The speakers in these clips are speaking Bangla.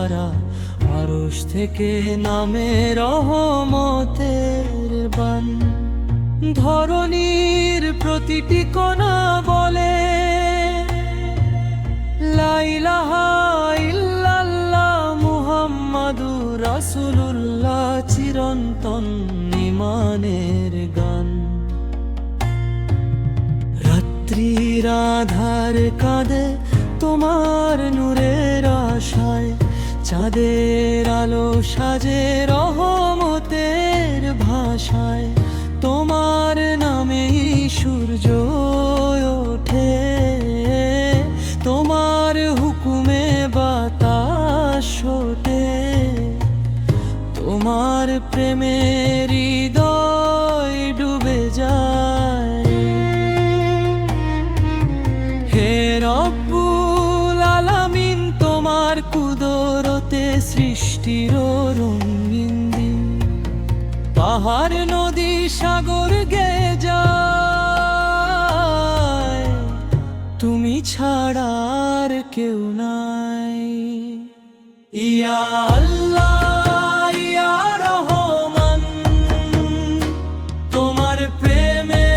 ধারা, আরশ থেকে নামে রহমতের বান। ধরণীর প্রতিটি কণা বলে লা ইলাহা ইল্লাল্লাহ মুহাম্মাদুর রাসূলুল্লাহ, চিরন্তন ঈমানের গান। রাত্রির আধার কাঁদে তোমার নূরের আশায়, চাঁদের আলো সাজে রহমতের ভাষায়। তোমার নামেই সূর্য ওঠে, তোমার হুকুমে বাতাস ওঠে, তোমার প্রেমের হৃদয় ডুবে যায়। হে রব্বুল আলামিন, তোমার কুদরতে সৃষ্টির রঙিন দিন। পাহাড় নদী সাগর গেয়ে যায়, তুমি ছাড়া আর কেউ নাই। ইয়া আল্লাহ ইয়া রহমান, তোমার প্রেমে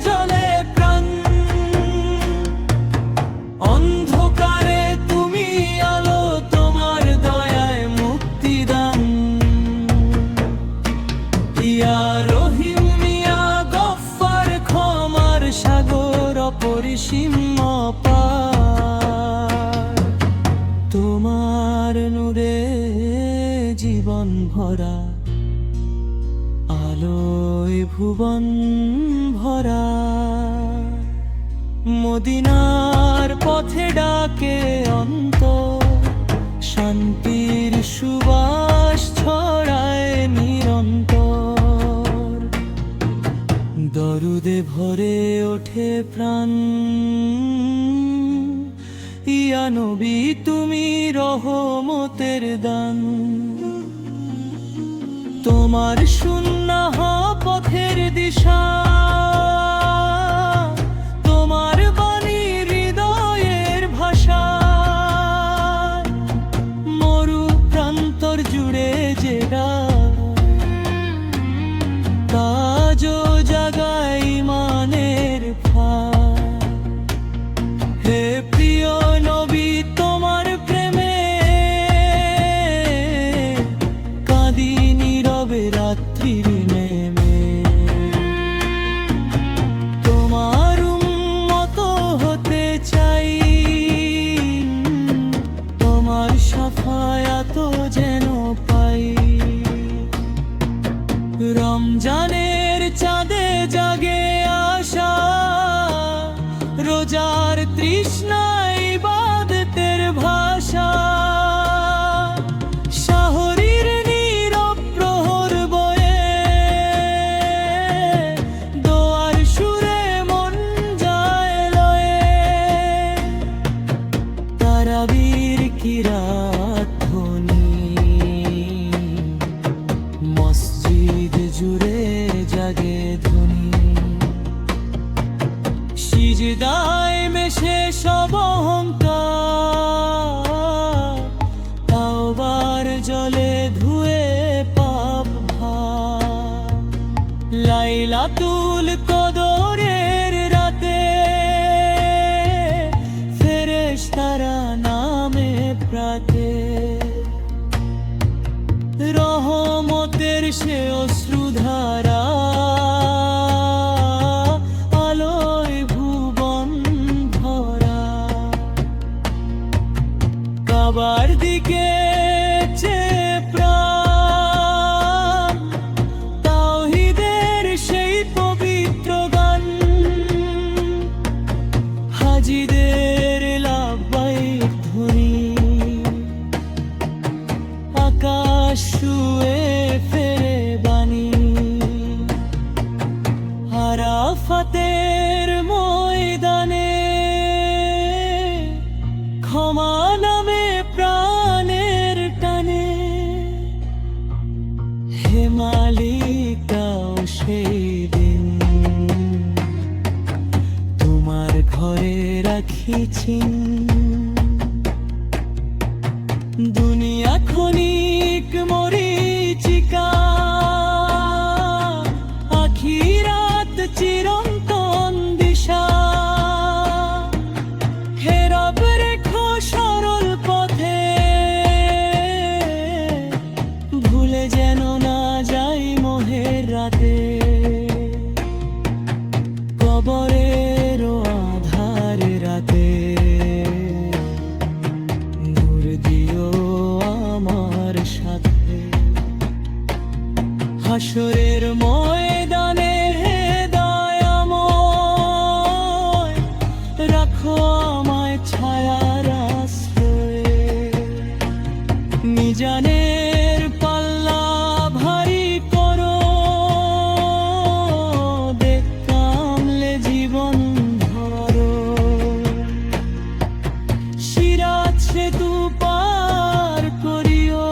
জ্বলে প্রাণ। অন্ধকারে তুমি আলো, তোমার দয়ায় মুক্তিদান। ইয়া রহিম ইয়া গফফার, ক্ষমার সাগর অপরিসীম অপার। তোমার নূরে জীবন ভরা, আলোয় ভুবন ভরা। মদিনার পথে ডাকে অন্তর, শান্তির সুবাস ছড়ায় নিরন্তর। দরুদে ভরে ওঠে প্রাণ। ইয়া নবী, তুমি রহমতের দান। তোমার সুন্নাহ পথের দিশা, তোমার বাণী হৃদয়ের ভাষা। মরু প্রান্তর জুড়ে যেটা তাজো জাগায় ঈমানের ফাঁক। হে প্রিয় নবী, তোমার প্রেমে কাঁদি নীরবে রাত্রির নেমে। তোমার উম্মত হতে চাই, তোমার শাফায়াত যেন পাই। রমজানের চাঁদে জাগে আশা, রোজার তৃষ্ণায় ইবাদতের ভাষা। শাহরির নীরব প্রহর বয়ে, দোয়ার সুরে মন যায় লয়ে। তারাবির কিরাত ধ্বনি, মসজিদ জুড়ে জাগে ধ্বনি। সিজদায় মেশে সব অহংকার, তাওবার জলে ধুয়ে পাপ ভার। লাইলাতুল কদরের রাতে ফেরেশতারা নামে প্রাতে। রহমতের সে অশ্রুধারা, আলোয় ভুবন ভরা। কাবার দিকে চেয়ে প্রাণ, তাওহীদের সেই পবিত্র গান। হাজিদের লাব্বাইক ধ্বনি, আকাশ শুয়ে ফেরে বাণী। আরাফাতের ময়দানে ক্ষমা নামে প্রাণের টানে। হে মালিক, দাও সেই দিন, তোমার ঘরে রাখিছি। দুনিয়া ক্ষণিক মরীচিকা, আখিরাত চিরন্তন দিশা। হে রব রেখো সরল পথে, ভুলে যেন না যাই মোহের রাতে। কবরের আধার রাতে নূর দিও আমার সাথে। হাসরের ময়দানে হে দয়াময়, রাখো আমায় ছায়ার আশ্রয়ে। মিজানের পাল্লা ভারী করো, দেখতামলে জীবন ধরো। সিরাত সেতু পার করিও,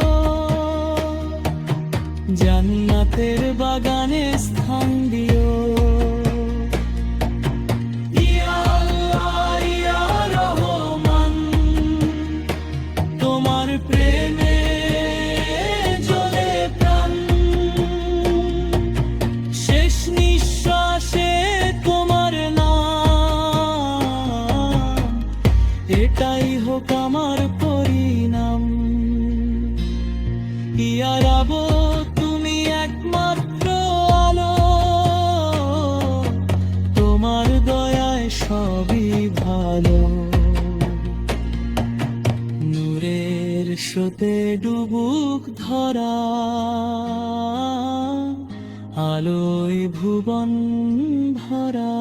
জান্নাতের বাগানে স্থান দিও। ইয়া আল্লাহ ইয়া রহমান, তোমার প্রেমে জ্বলে প্রাণ। শেষ নিঃশ্বাসে তোমার নাম, এটাই হোক আমার পরিণাম। ইয়া রাব তুমি একমাত্র আলো, তোমার দয়ায় সবই ভালো। নূরের স্রোতে ডুবুক ধরা, আলোয় ভুবন ভরা।